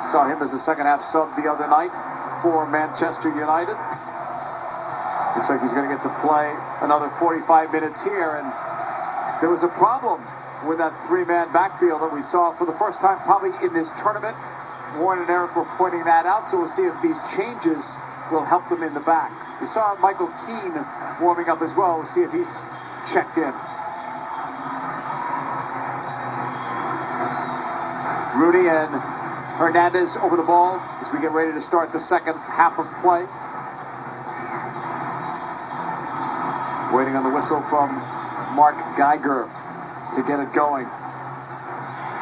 Saw him as the second half sub the other night for Manchester United. Looks like he's going to get to play another 45 minutes here. And there was a problem with that three-man backfield that we saw for the first time probably in this tournament. Warren and Eric were pointing that out, so we'll see if these changes will help them in the back. We saw Michael Keane warming up as well. We'll see if he's checked in. Rooney and Hernandez over the ball as we get ready to start the second half of play. Waiting on the whistle from Mark Geiger to get it going.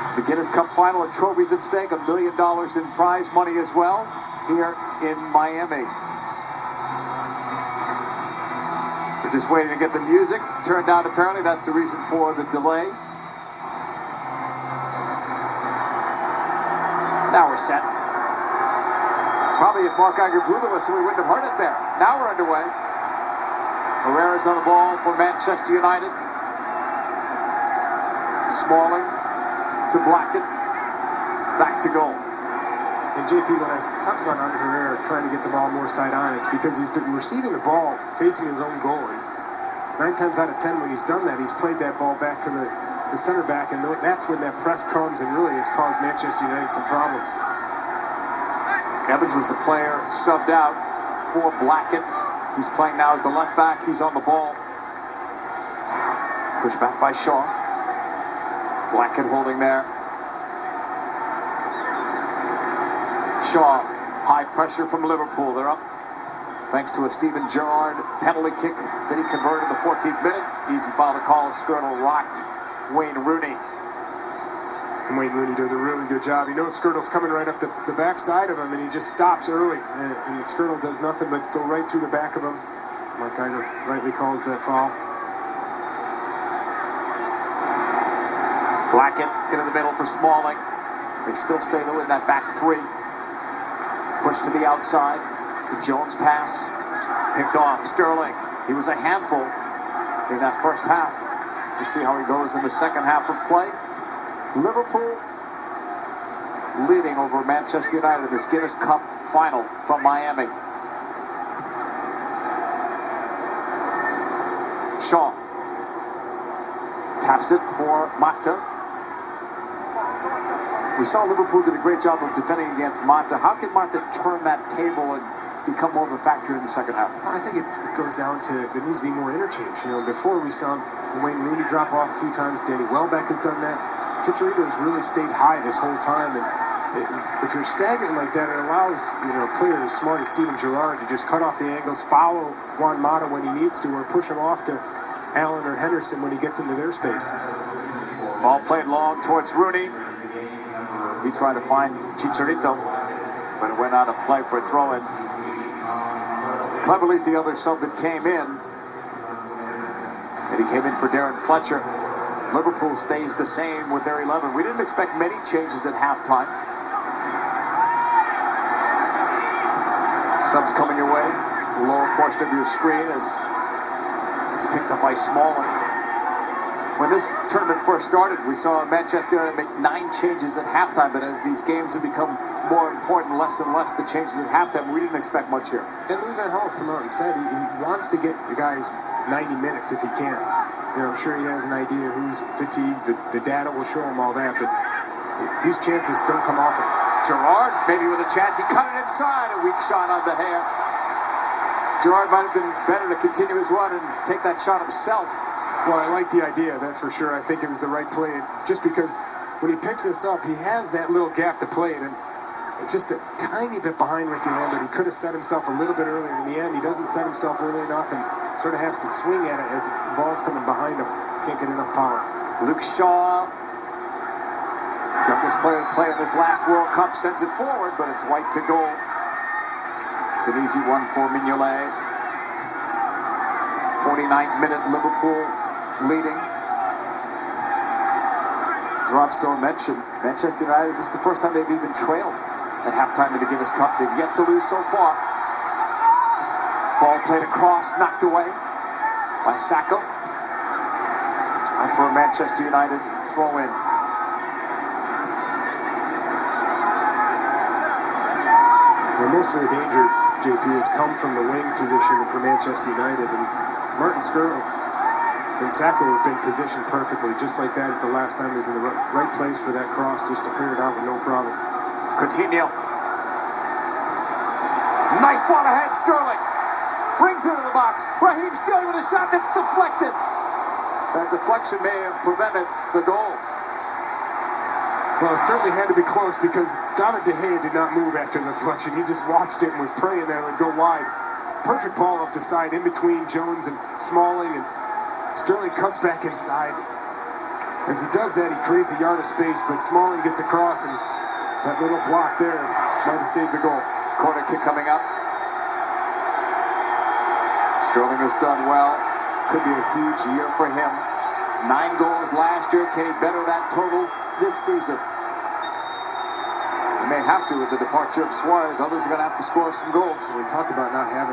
It's the Guinness Cup final, and trophies at stake, $1 million in prize money as well here in Miami. We're just waiting to get the music turned out. Apparently that's the reason for the delay. Now we're set. Probably if Mark Geiger blew the whistle, we wouldn't have heard it there. Now we're underway. Herrera's on the ball for Manchester United. Smalling to Blackett. Back to goal. And JP, when I talked about Andre Herrera trying to get the ball more side on, it's because he's been receiving the ball facing his own goal. And 9 times out of 10 when he's done that, he's played that ball back to the center back, and that's when that press comes and really has caused Manchester United some problems. Evans was the player subbed out for Blackett. He's playing now as the left back. He's on the ball. Pushed back by Shaw. Blackett holding there. Shaw, high pressure from Liverpool. They're up thanks to a Steven Gerrard penalty kick that he converted in the 14th minute. Easy foul to call. Skirtle rocked Wayne Rooney. And Wayne Rooney does a really good job. You know Skirtle's coming right up the backside of him, and he just stops early. And Skirtle does nothing but go right through the back of him. Mark Geiger rightly calls that foul. Blackett into the middle for Smalling. They still stay though in that back three. Push to the outside. The Jones pass. Picked off. Sterling. He was a handful in that first half. We'll see how he goes in the second half of play. Liverpool leading over Manchester United in this Guinness Cup final from Miami. Shaw taps it for Mata. We saw Liverpool did a great job of defending against Mata. How can Mata turn that table and become more of a factor in the second half? I think it goes down to there needs to be more interchange. You know, before we saw Wayne Rooney drop off a few times. Danny Welbeck has done that. Chicharito's really stayed high this whole time, and if you're stagnant like that, it allows a player as smart as Steven Gerrard to just cut off the angles, follow Juan Mata when he needs to, or push him off to Allen or Henderson when he gets into their space. Ball played long towards Rooney. He tried to find Chicharito, but it went out of play for a throw-in. Cleverly's the other sub that came in, and he came in for Darren Fletcher. Liverpool stays the same with their 11. We didn't expect many changes at halftime. Subs coming your way. Lower portion of your screen as it's picked up by Smalling. When this tournament first started, we saw Manchester United make 9 changes at halftime, but as these games have become more important, less and less the changes at halftime, we didn't expect much here. And Louis Van Gaal's come out and said he wants to get the guys 90 minutes if he can. I'm sure he has an idea who's fatigued. The data will show him all that, but these chances don't come often. Gerrard, maybe with a chance. He cut it inside. A weak shot on the hair. Gerrard might have been better to continue his run and take that shot himself. Well, I like the idea, that's for sure. I think it was the right play. Just because when he picks this up, he has that little gap to play it, and just a tiny bit behind Ricky Lambert. He could have set himself a little bit earlier. In the end, he doesn't set himself early enough and sort of has to swing at it as the ball's coming behind him. Can't get enough power. Luke Shaw, youngest player to play in this last World Cup, sends it forward, but it's white to goal. It's an easy one for Mignolet. 49th minute, Liverpool leading. As Rob Stone mentioned, Manchester United, this is the first time they've even trailed at halftime in the Guinness Cup. They've yet to lose so far. Ball played across, knocked away by Sacco. Time for a Manchester United throw-in. most of the danger, JP, has come from the wing position for Manchester United, and Martin Skirl and Sacco have been positioned perfectly, just like that at the last time he was in the right place for that cross, just to clear it out with no problem. Coutinho. Nice ball ahead, Sterling. Brings it into the box. Raheem Sterling with a shot that's deflected. That deflection may have prevented the goal. Well, it certainly had to be close because David De Gea did not move after the deflection. He just watched it and was praying that it would go wide. Perfect ball up the side in between Jones and Smalling, and Sterling cuts back inside. As he does that, he creates a yard of space, but Smalling gets across, and that little block there might have saved the goal. Corner kick coming up. Sterling has done well. Could be a huge year for him. 9 goals last year. Can he better that total this season? He may have to with the departure of Suarez. Others are going to have to score some goals. We talked about not having